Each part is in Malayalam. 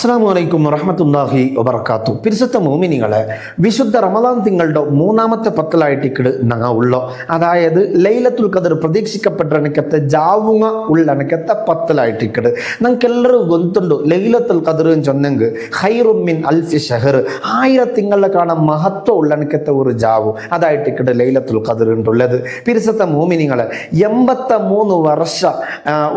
അസ്സലാമു അലൈക്കും വറഹ്മത്തുള്ളാഹി വബറകാതുഹു. പിരിസത്ത മോമിനികളെ, വിശുദ്ധ റമദാൻ തിങ്കളുടെ മൂന്നാമത്തെ പത്തിലായിട്ടിക്കട് ഞങ്ങ ഉള്ളോ. അതായത് ലൈലത്തുൽ ഖദർ പ്രതീക്ഷിക്കപ്പെട്ട ജാവുങ്ങ ഉള്ളനക്കത്തെ പത്തിലായിട്ടിക്കട് ഞങ്ങൾക്കെല്ലാവരും ഗൊന്തുണ്ടു. ലൈലത്തുൽ ഖദർ ചൊന്നെങ്കിൽ ഖൈറും മിൻ അൽഫി ഷഹർ, 1000 തിങ്കളെ കാണാൻ മഹത്വം ഉള്ളനക്കത്തെ ഒരു ജാവു അതായിട്ടിക്കട് ലൈലത്തുൽ ഖദർ ഉള്ളത്. പിരിസത്ത മോമിനികളെ, 83 വർഷം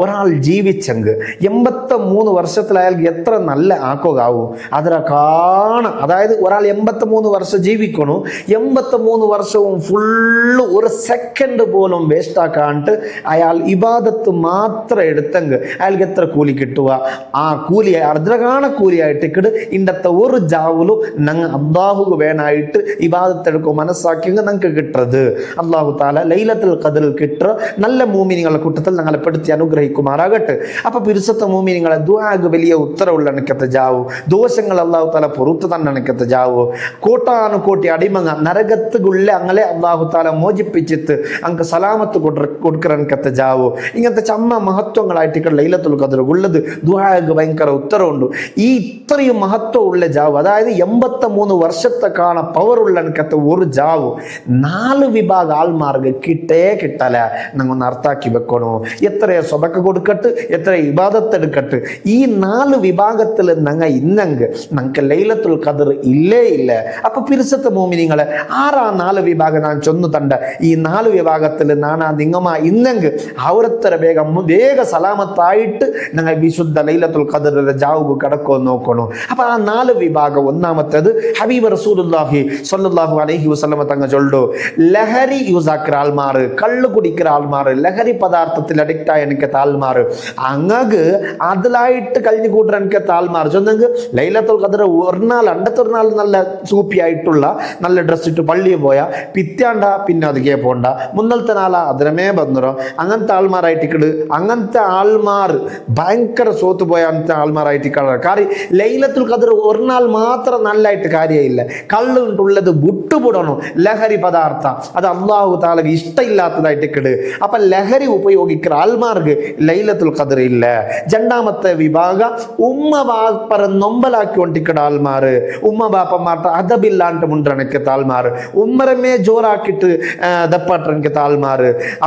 ഒരാൾ ജീവിച്ചെങ്കിൽ 83 വർഷത്തിൽ അയാൾക്ക് എത്ര നല്ല ആക്കുകയാവും അതിനെ കാണാം. അതായത് ഒരാൾ 83 വർഷം ജീവിക്കണു, 83 വർഷവും ഫുള്ള് ഒരു സെക്കൻഡ് പോലും വേസ്റ്റ് ആക്കാണ്ട് അയാൾ ഇബാദത്ത് മാത്രം എടുത്തെങ്കിൽ അയാൾക്ക് എത്ര കൂലി കിട്ടുക? ആ കൂലി അർദ്ധകാണ കൂലിയായിട്ട് ഇക്കട് ഇണ്ടത്തെ ഒരു ജാവുലും ഞങ്ങൾ അള്ളാഹുക്ക് വേണായിട്ട് ഇബാദത്ത് എടുക്കും മനസ്സാക്കിയെങ്കിൽ ഞങ്ങൾക്ക് കിട്ടുന്നത്. അള്ളാഹു താല ലൈലത്തുൽ ഖദറിൽ കിട്ടുക നല്ല മൂമിനികളുടെ കൂട്ടത്തിൽ ഞങ്ങളെ പെടുത്തി അനുഗ്രഹിക്കുമാറാകട്ടെ. അപ്പൊ പിരിസത്തെ മൂമിനിങ്ങളെ ദുആക്ക് വലിയ ഉത്തരവുള്ള അണക്കത്തെ ജാവു, ദോഷങ്ങൾ അള്ളാഹു താല പുറത്തു തന്നെ അണക്കത്തെ ജാവു, കോട്ടാനുകോട്ടി അടിമങ്ങ നരകത്തുള്ള അങ്ങനെ അള്ളാഹു താല മോചിപ്പിച്ചിട്ട് അങ്ങ് സലാമത്ത് കൊടുക്കണക്കത്തെ ജാവു. ഇങ്ങനത്തെ ചമ്മ മഹത്വങ്ങളായിട്ട് ലൈലത്തുൽ ഖദർ ഉള്ളത് ദുആക്ക് ഭയങ്കര ഉത്തരവുണ്ട്. ഈ ഇത്രയും മഹത്വം ഉള്ള ജാവു, അതായത് 83 വർഷത്തെ കാണ പവറുള്ള അണക്കത്തെ ഒരു ജാവു 4 വിഭാഗ ആൾമാർക്ക് കിട്ടല ഞങ്ങൾ അർത്ഥാക്കി വെക്കണോ. എത്രയോ സ്വതക്ക കൊടുക്കട്ട്, എത്ര ഇബാദത്ത് എടുക്കട്ട്, ഈ 4 വിഭാഗത്തിൽ ഞങ്ങൾ ഇന്നെങ്കിൽ ഞങ്ങൾക്ക് ലൈലത്തുൽ ഖദർ ഇല്ലേ ഇല്ല. അപ്പൊ പിരിസത്തെ മോമിനിങ്ങളെ, 4 വിഭാഗം ഞാൻ ചൊന്നു തണ്ട. ഈ 4 വിഭാഗത്തിൽ നാനാ നിങ്ങമാ ഇന്നെങ്കിൽ അവരത്തര വേഗ സലാമത്തായിട്ട് ഞങ്ങൾ വിശുദ്ധ ലൈലത്തുൽ ഖദറിന്റെ ജാവുബ് കിടക്കോ നോക്കണോ. അപ്പൊ ആ 4 വിഭാഗം, ഒന്നാമത്തേത് ഹബീബ് റസൂലുള്ളാഹി സ്വല്ലല്ലാഹു അലൈഹി വസല്ലം തങ്ങൾ ചൊല്ലു, ലഹരി യൂസ് ആക്കുന്ന ആൾമാർ, കള്ളു കുടിക്കുന്ന ആൾമാർ, ലഹരി പദാർത്ഥത്തിൽ അഡിക്റ്റ് ആയ എനിക്ക് താൽമാർ, അങ്ങക്ക് അതിലായിട്ട് കഴിഞ്ഞു കൂട്ടാൻ എനിക്ക് താൽമാർ ചൊന്നെങ്കിൽ ലൈലത്തുൽ ഖദർ ഒരു നാൾ അണ്ടത്തൊരു നാൾ നല്ല സൂപ്പി ആയിട്ടുള്ള നല്ല ഡ്രസ് ഇട്ട് പള്ളിയിൽ പോയാൽ പിറ്റാണ്ട പിന്നെ അതികെ പോണ്ട, മുന്നലത്തെ നാള അതിനമേ ബന്ധറോ അങ്ങനത്തെ ആൾമാരായിട്ടിക്കട്. അങ്ങനത്തെ ആൾമാർ ഭയങ്കര സോത്ത് പോയ അങ്ങനത്തെ ആൾമാരായിട്ട് കാര്യം ലൈലത്തുൽ ഖദർ ഒരു നാൾ മാത്രം നല്ലായിട്ട് കാര്യമില്ല. കള്ളുള്ളത് വിട്ടുപെടണം. ലഹരി പദാർത്ഥം അത് അള്ളാഹു താലക്ക് ഇഷ്ടമില്ലാത്തതായിട്ടിക്കട്. അപ്പൊ ലഹരി ഉപയോഗിക്കുന്ന ആൾമാർക്ക് ലൈലത്തുൽ ഖദർ ഇല്ല. രണ്ടാമത്തെ വിഭാഗ ഉമ്മ ബാപ്പറ നൊമ്പലാക്കി കൊണ്ടിക്കട ആൾമാർ, ഉമ്മ ബാപ്പമാർട്ട് അതബില്ലാണ്ട് മുണ്ടണക്കത്തെ ആൾമാർ, ഉമ്മരമേ ജോറാക്കിട്ട് ദപ്പാട്ടണക്കത്തെ ആൾമാർ,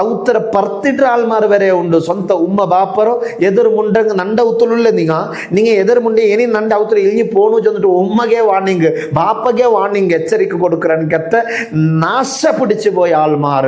ഔത്തര പറത്തിട്ട ആൾമാർ വരെ ഉണ്ട്. സ്വന്ത ഉമ്മ ബാപ്പറോ എതിർ മുണ്ടെങ്കിൽ നണ്ട ഔത്തലുള്ള നിങ്ങൾ എതിർ മുണ്ടേ ഇനി നണ്ട ഔത്തര ഇഞ്ഞി പോണു ചെന്നിട്ട് ഉമ്മകെ വാണിങ് ബാപ്പകെ വാണിങ് എച്ചരിക്ക കൊടുക്കണക്കത്തെ നാശ പിടിച്ചു പോയ ആൾമാർ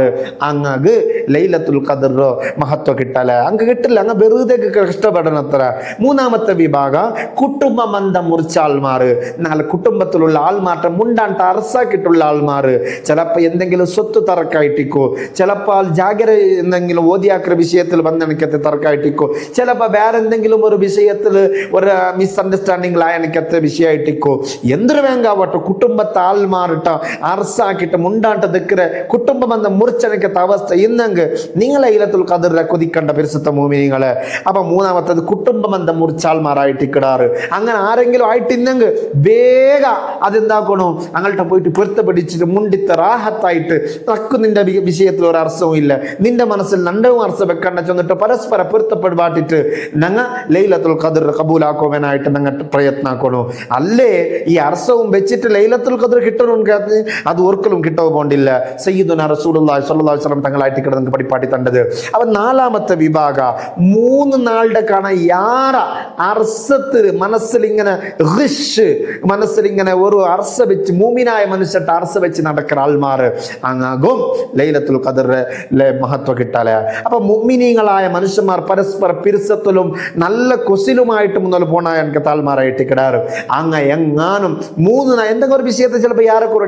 അങ്ങ് ലൈലത്തുൽ ഖദറോ മഹത്വം കിട്ടല, അങ്ങ് കിട്ടില്ല, അങ്ങ് വെറുതെ കഷ്ടപ്പെടണത്ര. മൂന്നാമത്തെ വിഭാഗ കുടുംബ ബന്ധം മുറിച്ച ആൾമാർ, നാല് കുടുംബത്തിലുള്ള ആൾമാറ്റം മുണ്ടാണ്ട് അറസാക്കിയിട്ടുള്ള ആൾമാർ, ചിലപ്പോൾ എന്തെങ്കിലും സ്വത്ത് തറക്കായിട്ടിക്കോ, ചിലപ്പോൾ ജാഗ്രത എന്തെങ്കിലും ഓതിയാക്കുന്ന വിഷയത്തിൽ ബന്ധനക്കത്തെ തറക്കായിട്ടിക്കോ, ചിലപ്പോൾ വേറെ എന്തെങ്കിലും ഒരു വിഷയത്തിൽ ഒരു മിസ്അണ്ടർസ്റ്റാൻഡിംഗ് ആയനക്കത്തെ വിഷയമായിട്ടിക്കോ, എന്തൊരു വേങ്കാവട്ടെ കുടുംബത്തെ ആൾമാറിട്ട അറസാക്കിയിട്ട് മുണ്ടാണ്ട് നിൽക്കുന്ന കുടുംബ ബന്ധം മുറിച്ചനക്കത്തെ അവസ്ഥ ഇന്നെങ്കിൽ നിങ്ങൾ ലൈലത്തുൽ ഖദറിനെ കൊതിക്കണ്ട പരിശുദ്ധ മോമിനികളെ. അപ്പൊ മൂന്നാമത്തത് കുടുംബ ബന്ധം മുറിച്ചാൾമാരായിട്ട് ഇക്കിടാറ്. അങ്ങനെ ആരെങ്കിലും ആയിട്ട് ഇന്നെങ്കിൽ വേഗ അതെന്താക്കണോ അങ്ങോട്ട് പോയിട്ട് പൊരുത്തപ്പെടിച്ചിട്ട് മുണ്ടിത്ത് റാഹത്തായിട്ട് തക്കു നിന്റെ വിഷയത്തിൽ ഒരു അർസവും ഇല്ല, നിന്റെ മനസ്സിൽ നണ്ടവും അർസം വെക്കണ്ട ചെന്നിട്ട് പരസ്പര പൊരുത്തപ്പെടുപാട്ടിട്ട് ഞങ്ങൾ ലൈലത്തുൽ ഖദർ കബൂലാക്കുവാനായിട്ട് ഞങ്ങൾ പ്രയത്നാക്കണോ. അല്ലേ ഈ അർസവും വെച്ചിട്ട് ലൈലത്തുൽ ഖദർ കിട്ടണമെങ്കിൽ അത് ഒരിക്കലും കിട്ടുക പോണ്ടില്ല. സയ്യിദുനാ റസൂലുള്ളാഹി സ്വല്ലല്ലാഹു അലൈഹി വസല്ലം തങ്ങളായിട്ട് കിടന്ന് പഠിപ്പാട്ടി തണ്ടത്. അവ 4ാമത്തെ വിഭാഗ 3 നാളുടെ കാണാൻ യാറ അർസത്ത് മനസ്സിലിങ്ങനെ മനസ്സിലിങ്ങനെ ഒരു അർസ വെച്ച് മൂമിനായ മനുഷ്യട്ട് അർസ വെച്ച് നടക്കുന്ന ആൾമാർ അങ്ങാകും ലൈലത്തുൽ ഖദറിലെ മഹത്വം കിട്ടാല. അപ്പൊ മുഅ്മിനീങ്ങളായ മനുഷ്യന്മാർ പരസ്പര പിരിസത്തിലും നല്ല കൊസിലുമായിട്ട് മുന്നോട്ട് പോണ എനിക്ക് താൽമാരായിട്ട് കിടാറ്. എങ്ങാനും 3 നാൾ എന്തെങ്കിലും ഒരു വിഷയത്തിൽ ചിലപ്പോൾ യാറെക്കുറേ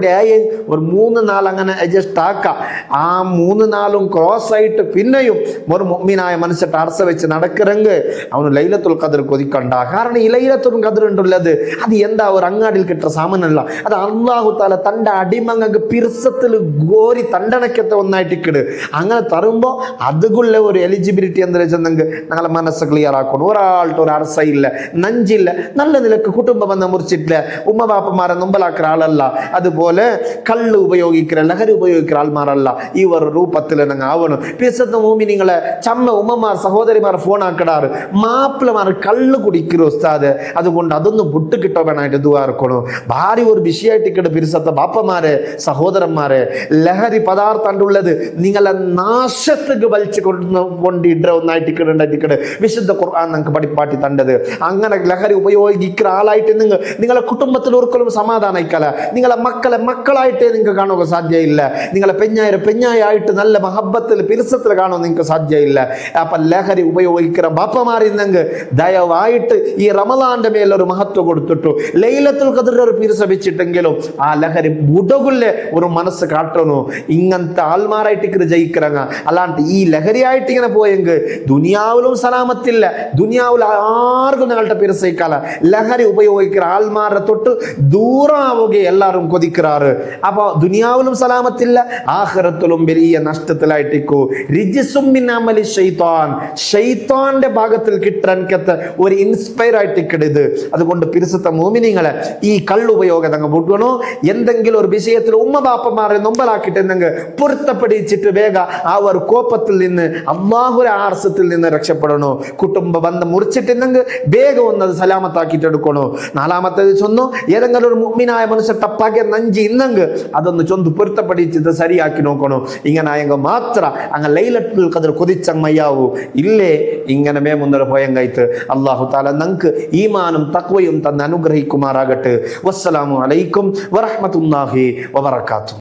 ഒരു 3 നാൾ അങ്ങനെ അഡ്ജസ്റ്റ് ആക്കാം. ആ 3 നാളും ക്രോസ് ആയിട്ട് പിന്നെയും ഒരു മുഅ്മിനായ മനുഷ്യട്ട് അർസ വെച്ച് നടക്കിറങ്ങ് അവന് ലൈലത്തുൽ ഖദർ കൊതിക്കണ്ട. കാരണം ഈ ലൈലത്തുൽ ഖദർ ഉണ്ടുള്ളത് അത് എന്താ ഒരു അങ്ങാടിയിൽ കിട്ടുന്ന സാമാനല്ല, അത് അല്ലാഹു തആല തന്റെ അടിമങ്ങൾക്ക് പിർസത്തിൽ ഗോരി തണ്ടണക്കത്തെ ഒന്നായിട്ടിക്കിട്. അങ്ങനെ തരുമ്പോൾ അതുകൊള്ള ഒരു എലിജിബിലിറ്റി എന്താ വെച്ചെന്നെങ്കിൽ ഞങ്ങളെ മനസ്സ് ക്ലിയർ ആക്കണം. ഒരാളുടെ ഒരു അർസയില്ല, നഞ്ചില്ല, നല്ല നിലക്ക് കുടുംബ ബന്ധം മുറിച്ചിട്ടില്ല, ഉമ്മ ബാപ്പമാരെ നൊമ്പലാക്കുന്ന ആളല്ല, അതുപോലെ കള്ള് ഉപയോഗിക്കുന്ന ലഹരി ഉപയോഗിക്കുന്ന ആൾമാരല്ല. ഈ ഒരു രൂപത്തിൽ ഞങ്ങൾ ആവണം. പിസത്ത് മോമിനിങ്ങളെ ചമ്മ ഉമ്മമാർ സഹോദരിമാർ ഫോൺ ആക്കിടാറ്, മാപ്പിളമാർ കള്ള് കുടിക്കുന്ന ഉസ്താദ് അതുകൊണ്ട് അതൊന്നും വിട്ട് കിട്ടവനായിട്ട് ദുആർക്കണം. ഭാര്യ ഒരു വിഷയമായിട്ട് പിരിസത്തെ ബാപ്പമാരെ സഹോദരന്മാരെ, ലഹരി പദാർത്ഥം ഉള്ളത് നിങ്ങളെ നാശത്തേക്ക് വലിച്ചു കൊണ്ടിട ഒന്നായിട്ട് വിശുദ്ധ ഖുർആൻ നിങ്ങൾക്ക് പഠിപ്പാട്ടി തണ്ടത്. അങ്ങനെ ലഹരി ഉപയോഗിക്കുന്ന ആളായിട്ട് നിങ്ങളെ കുടുംബത്തിൽ ഒരിക്കലും സമാധാനിക്കല. നിങ്ങളെ മക്കളായിട്ടേ നിങ്ങൾക്ക് കാണുക സാധ്യയില്ല. നിങ്ങളെ പെഞ്ഞായിട്ട് നല്ല മഹബത്തിൽ പിരിസത്തിൽ കാണുക നിങ്ങൾക്ക് സാധ്യയില്ല. അപ്പൊ ലഹരി ഉപയോഗിക്കുന്ന ബാപ്പമാരിന്നെങ്കിൽ ദയവായിട്ട് ഈ റമദാന്റെ മേലൊരു മഹത്വം കൊടുത്തിട്ടു ലൈലത്തുൽ ഖദ്റിൽ ഒരു പിരിസ വെച്ചിട്ടെങ്കിലും ആ ലഹരി ബുടകുല്ലേ ഒരു മനസ്സ് കാട്ടണു. ഇങ്ങനത്തെ ആൾമാരായിട്ട് ജയിக்கிறங்க. അല്ലാണ്ട് ഈ ലഹരിയായിട്ട് ഇങ്ങനെ പോയെങ്കിൽ ദുനിയാവിലും സലാമത്തില്ല. ദുനിയാവിൽ ആർക്കും ഞങ്ങളുടെ പിരിസയിക്കാല. ലഹരി ഉപയോഗിക്കുന്ന ആൾമാരെ തൊട്ട് ദൂരമാവുക എല്ലാവരും കൊതിക്കാറ്. അപ്പൊ ദുനിയാവിലും സലാമത്തില്ല, ആഖിറത്തിലും വലിയ നഷ്ടത്തിലായിട്ടിക്കോ. ഷൈത്താന്റെ ഭാഗത്തിൽ കിട്ടാൻകത്ത് ഒരു ഇൻസ്പയർ ആയിട്ടിക്കരുത്. അതുകൊണ്ട് പിരിസത്തെ മോമിനിങ്ങളെ ഈ കള്ളുപയോഗം അങ്ങ് പൊട്ടണോ. എന്തെങ്കിലും ഒരു വിഷയത്തിൽ ഉമ്മ ബാപ്പമാരെ നൊമ്പലാക്കിട്ടെന്നെങ്കിൽ പൊരുത്തപ്പെടിച്ചിട്ട് വേഗ ആ ഒരു കോപ്പത്തിൽ നിന്ന് അള്ളാഹുര ആർസത്തിൽ നിന്ന് രക്ഷപ്പെടണോ. കുടുംബ ബന്ധം മുറിച്ചിട്ടെന്നെങ്കിൽ വേഗം ഒന്നത് സലാമത്താക്കിയിട്ട് എടുക്കണോ. നാലാമത്തേത് ചൊന്നു ഏതെങ്കിലും ഒരു മുഅ്മിനായ മനുഷ്യ തപ്പാക്കിയ നഞ്ചി ഇന്നെങ്കിൽ അതൊന്ന് ചൊന്ത് പൊരുത്തപ്പെടിച്ചിട്ട് ശരിയാക്കി നോക്കണോ. ഇങ്ങനെ ആയെങ്കിൽ മാത്ര അങ്ങ് ലൈലത്തുൽ ഖദ്ർ കൊതിച്ചമ്മയ്യാവൂ. ഇല്ലേ ഇങ്ങനെ മുന്നോട്ട് പോയെങ്കൈത്ത് അല്ലാഹു തആല നമുക്ക് ഈമാനും തഖ്വയും തന്ന് അനുഗ്രഹിക്കുമാറാകട്ടെ. വസ്സലാമു അലൈക്കും വറഹ്മത്തുള്ളാഹി വബറകാതുഹു.